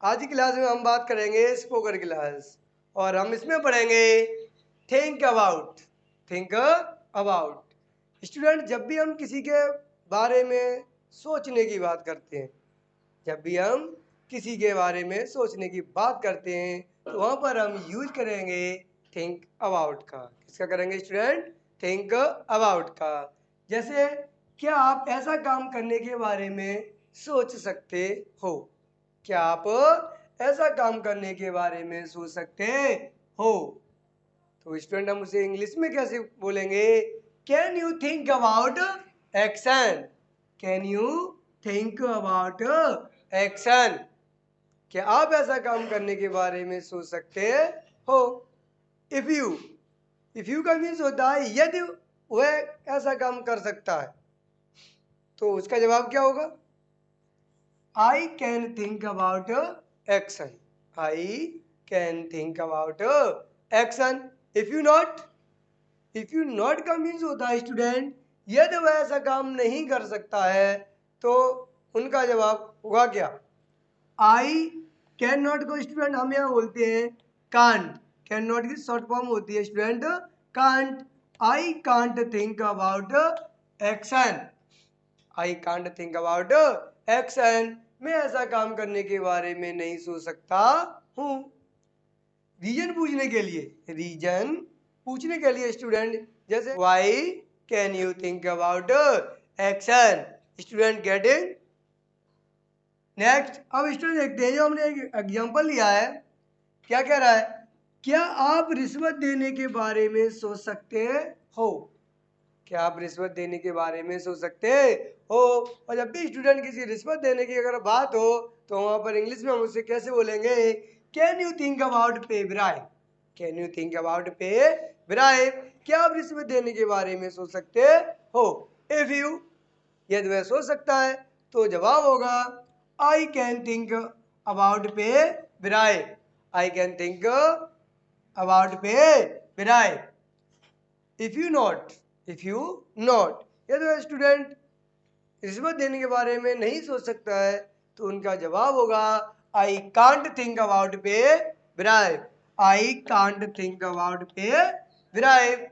आज की क्लास में हम बात करेंगे स्पोकन क्लास और हम इसमें पढ़ेंगे think about. Think about student, जब भी हम किसी के बारे में सोचने की बात करते हैं, जब भी हम किसी के बारे में सोचने की बात करते हैं तो वहाँ पर हम यूज करेंगे थिंक अबाउट का। किसका करेंगे स्टूडेंट? थिंक अबाउट का। जैसे, क्या आप ऐसा काम करने के बारे में सोच सकते हो? क्या आप ऐसा काम करने के बारे में सोच सकते हो? तो स्टूडेंट, हम उसे इंग्लिश में कैसे बोलेंगे? Can you think about action? Can you think about action? क्या आप ऐसा काम करने के बारे में सोच सकते हो? इफ यू का मीन्स होता है यदि वह ऐसा काम कर सकता है, तो उसका जवाब क्या होगा? I can think about action. I can think about action. If you not का मीन्स होता है स्टूडेंट यदि वह ऐसा काम नहीं कर सकता है, तो उनका जवाब होगा क्या? I कैन नॉट को स्टूडेंट हम यहाँ बोलते हैं कांट। कैन नॉट की शॉर्ट फॉर्म होती है student can't. I can't think about action. I can't think about action. मैं ऐसा काम करने के बारे में नहीं सोच सकता हूँ। रीजन पूछने के लिए स्टूडेंट, जैसे why can you think about action? Student getting? Next, अब स्टूडेंट देखते हैं, जो हमने एक एग्जांपल लिया है, क्या कह रहा है? क्या आप रिश्वत देने के बारे में सोच सकते हो? क्या आप रिश्वत देने के बारे में सोच सकते हो? और जब भी स्टूडेंट किसी रिश्वत देने की अगर बात हो तो वहां पर इंग्लिश में हम उससे कैसे बोलेंगे? Can you think about pay bribe? Can you think about pay bribe? क्या आप रिश्वत देने के बारे में सोच सकते हो? इफ यू, यदि वह सोच सकता है तो जवाब होगा I can think about pay bribe. I can think about pay bribe. If you not, यदि स्टूडेंट रिश्वत देने के बारे में नहीं सोच सकता है तो उनका जवाब होगा I can't think about pay bribe. I can't think about pay bribe.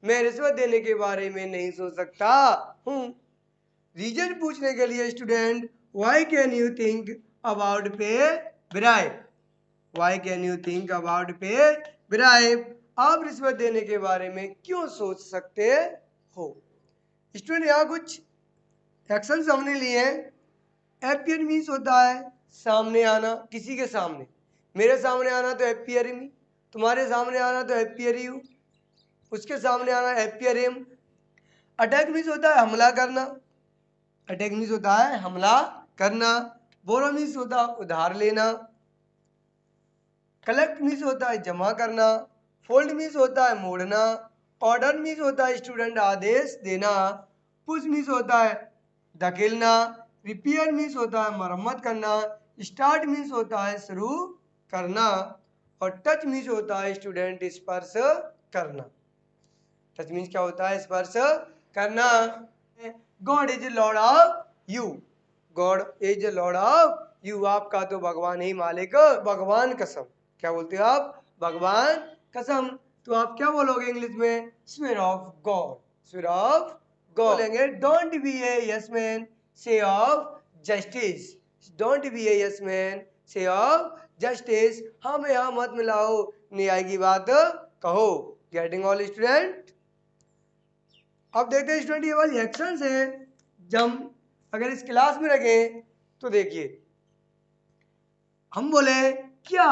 मैं रिश्वत देने के बारे में नहीं सोच सकता हूँ। रीजन पूछने के लिए student why can you think about pay bribe? Why can you think about pay bribe? आप रिश्वत देने के बारे में क्यों सोच सकते हो? स्टूडेंट, यहाँ कुछ एक्शंस हमने लिए हैं। एपियर मीन्स होता है सामने आना, किसी के सामने। मेरे सामने आना तो एपियर मी, तुम्हारे सामने आना तो एपियर यू, उसके सामने आना एपियर हिम। अटैक मीन्स होता है हमला करना। अटैक मीन्स होता है हमला करना। बोरो मीन्स होता है उधार लेना। कलेक्ट मीन्स होता है जमा करना। फोल्ड मीन्स होता है मोड़ना। ऑर्डर मीन्स होता है स्टूडेंट आदेश देना। पुश मीन्स होता है धकेलना। रिपेयर मीन्स होता है मरम्मत करना। स्टार्ट मीन्स होता है शुरू करना। और टच मीन्स होता है स्टूडेंट स्पर्श करना। टच मीन्स क्या होता है? स्पर्श करना। God is Lord of you. God is Lord of you. आपका तो भगवान ही मालिक। भगवान कसम। क्या बोलते हो आप? भगवान कसम। तो आप क्या बोलोगे इंग्लिश में? Swear of God. Swear of God बोलेंगे। Don't be a yes man, say of justice. Don't be a yes man, say of justice. हम यहाँ मत मिलाओ, न्याय की बात कहो। Getting all student? अब देखते हैं स्टूडेंट, ये वाली एक्शंस है, जब अगर इस क्लास में रखें तो देखिए, हम बोले क्या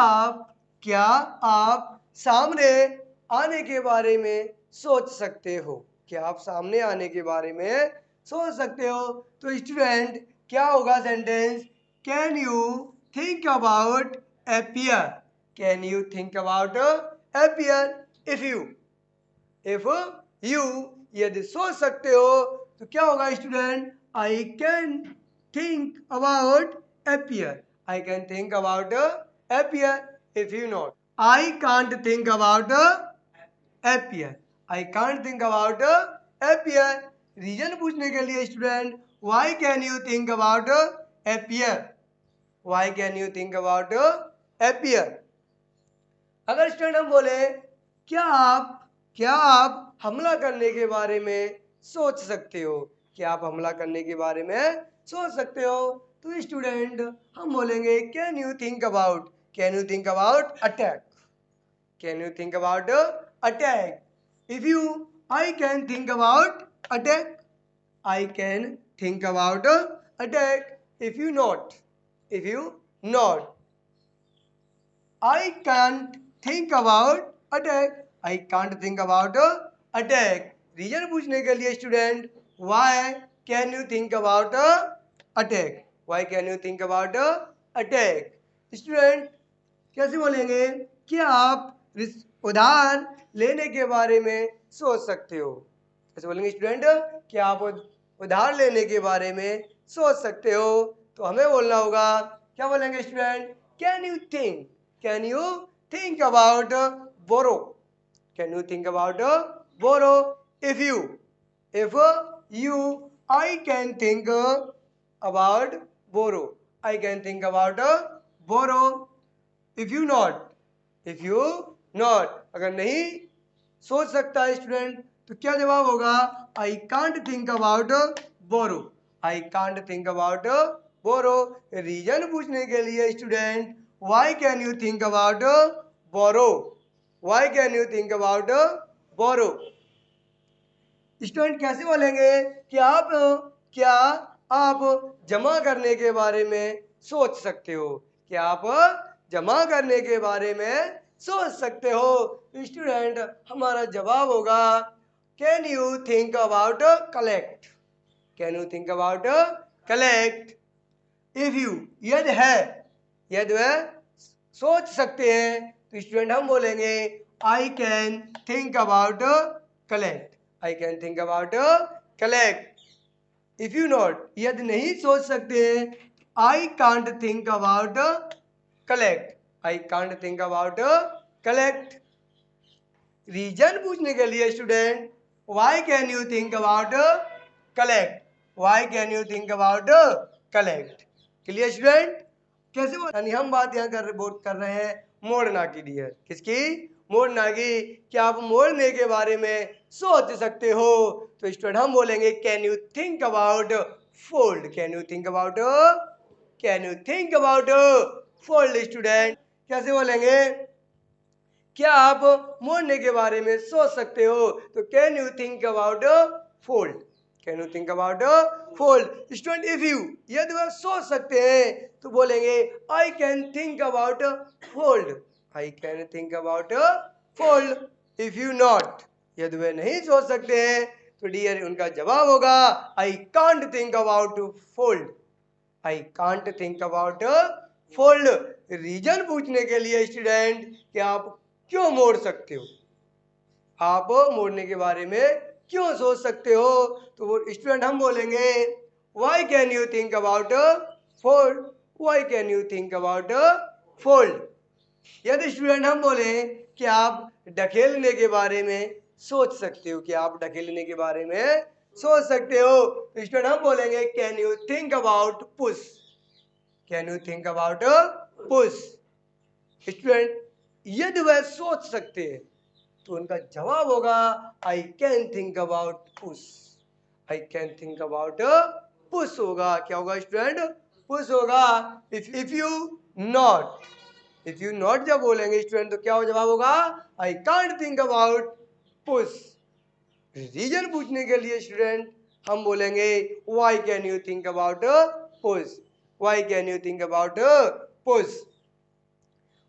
आप सामने आने के बारे में सोच सकते हो? क्या आप सामने आने के बारे में सोच सकते हो? तो स्टूडेंट क्या होगा sentence? Can you think about appear? Can you think about appear? If you यदि सोच सकते हो तो क्या होगा student? I can think about appear. I can think about appear. If you not, I can't think about appear. I can't think about appear. Reason पूछने के लिए student why can you think about appear? Why can you think about appear? अगर student हम बोले क्या आप हमला करने के बारे में सोच सकते हो? क्या आप हमला करने के बारे में सोच सकते हो? तो स्टूडेंट हम बोलेंगे can you think about attack? Can you think about attack? If you I can think about attack, I can think about attack. If you not, I can't think about attack. I can't think about attack. Reason पूछने के लिए student why can you think about attack? Why can you think about attack? Student कैसे बोलेंगे? क्या आप उधार लेने के बारे में सोच सकते हो? कैसे बोलेंगे स्टूडेंट? क्या आप उधार लेने के बारे में सोच सकते हो? तो हमें बोलना होगा, क्या बोलेंगे student? Can you think about borrow? Can you think about borrow? If you I can think about borrow. I can think about borrow. If you not, अगर नहीं सोच सकता है स्टूडेंट तो क्या जवाब होगा? I can't think about borrow. I can't think about borrow. Reason पूछने के लिए student why can you think about borrow? Why can you think about borrow? Student कैसे बोलेंगे कि क्या आप जमा करने के बारे में सोच सकते हो? क्या आप जमा करने के बारे में सोच सकते हो? स्टूडेंट हमारा जवाब होगा can you think about collect? Can you think about collect? If you यदि वह सोच सकते हैं तो स्टूडेंट हम बोलेंगे I can think about collect. I can think about collect. If you not, यदि नहीं सोच सकते हैं I can't think about collect. I can't think about collect. Reason पूछने के लिए student why can you think about collect? Why can you think about collect? Clear student? कैसे यानी हम बात यहाँ कर रहे हैं मोड़ना की डियर. किसकी? मोड़ना की. क्या आप मोड़ने के बारे में सोच सकते हो? तो स्टूडेंट हम बोलेंगे can you think about fold? Can you think about fold? Student कैसे बोलेंगे? क्या आप मोड़ने के बारे में सोच सकते हो? तो can you think about fold? Can you think about fold? Student if you, यदि वह सोच सकते हैं तो बोलेंगे I can think about fold. I can think about fold. If you not, यदि वह नहीं सोच सकते हैं तो डियर उनका जवाब होगा I can't think about fold. I can't think about fold. Reason पूछने के लिए स्टूडेंट कि आप क्यों मोड़ सकते हो? आप मोड़ने के बारे में क्यों सोच सकते हो? तो वो स्टूडेंट हम बोलेंगे why can you think about fold? Why can you think about fold? यदि स्टूडेंट हम बोले कि आप ढकेलने के बारे में सोच सकते हो, कि आप ढकेलने के बारे में सोच सकते हो, तो स्टूडेंट हम बोलेंगे can you think about push? Can you think about push? Student यदि वह सोच सकते हैं तो उनका जवाब होगा I can think about push. I can think about push होगा. क्या होगा स्टूडेंट? पुश होगा. इफ यू नॉट जब बोलेंगे स्टूडेंट तो क्या जवाब होगा? I can't think about push. Reason पूछने के लिए स्टूडेंट हम बोलेंगे why can you think about push? Why can you think about push?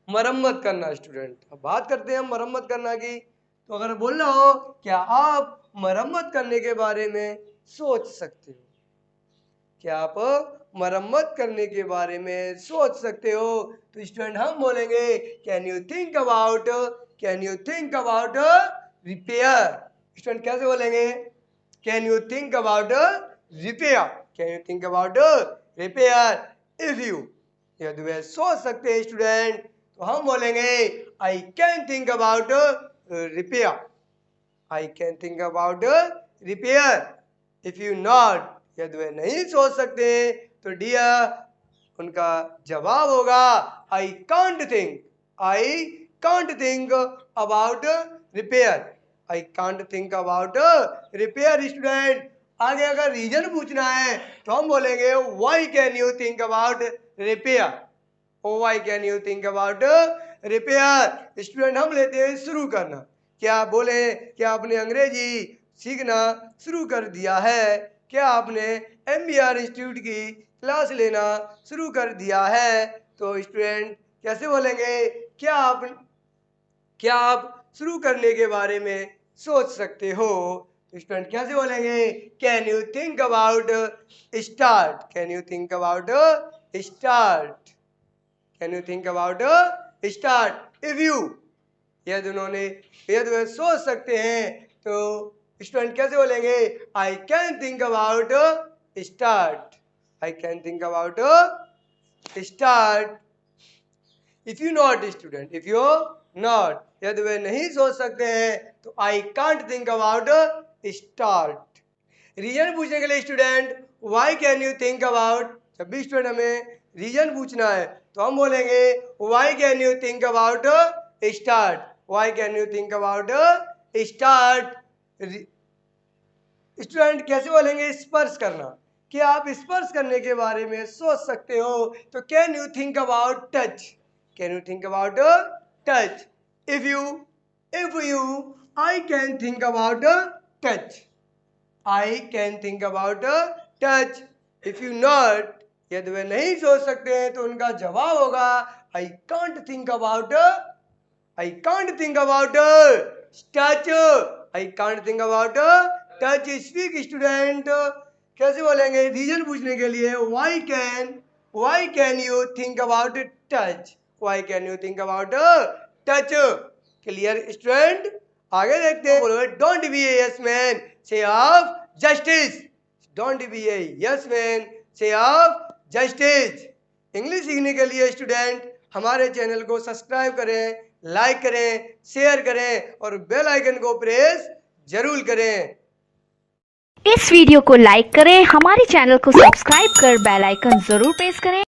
मरम्मत करना स्टूडेंट. अब बात करते हैं मरम्मत करना की. तो अगर बोलना हो क्या आप मरम्मत करने के बारे में सोच सकते हो? क्या आप मरम्मत करने के बारे में सोच सकते हो? तो स्टूडेंट हम बोलेंगे can you think about repair? Student कैसे बोलेंगे? Can you think about repair? Can you think about repair? If you, यदि वे सोच सकते हैं स्टूडेंट तो हम बोलेंगे I can think about repair. I can think about repair. If you not, यदि वे नहीं सोच सकते तो डियर उनका जवाब होगा I can't think about repair. I can't think about repair student. आगे अगर रीजन पूछना है तो हम बोलेंगे why can you think about repair. Why can you think about repair. Student हम लेते हैं शुरू करना। क्या बोले क्या आपने अंग्रेजी सीखना शुरू कर दिया है? क्या आपने MBR इंस्टीट्यूट की क्लास लेना शुरू कर दिया है? तो स्टूडेंट कैसे बोलेंगे? क्या आप शुरू करने के बारे में सोच सकते हो? तो स्टूडेंट कैसे बोलेंगे? Can you think about start. Can you think about start. Can you think about start. If you यदि वे सोच सकते हैं तो स्टूडेंट कैसे बोलेंगे? I can think about start. I can think about start. If you not student, if you not यदि वे नहीं सोच सकते हैं तो I can't think about start. Reason पूछने के लिए student why can you think about, जब भी स्टूडेंट हमें रीजन पूछना है तो हम बोलेंगे why can you think about start. Why can you think about start. Student कैसे बोलेंगे? स्पर्श करना। क्या आप स्पर्श करने के बारे में सोच सकते हो? तो can you think about touch. Can you think about touch. If you I can think about touch. I can think about touch. If you not यदि वे नहीं सोच सकते हैं तो उनका जवाब होगा I can't think about touch. I can't think about touch. Speak student. कैसे बोलेंगे? रीजन पूछने के लिए why can you think about touch. Why can you think about touch. Clear student? आगे देखते हैं। Don't be a yes man, say of justice. Don't be a yes man, say of justice. English सीखने के लिए student हमारे channel को subscribe करें, like करें, शेयर करें और बेल आइकन को प्रेस जरूर करें। इस वीडियो को लाइक करें, हमारे चैनल को सब्सक्राइब कर बेल आइकन जरूर प्रेस करें।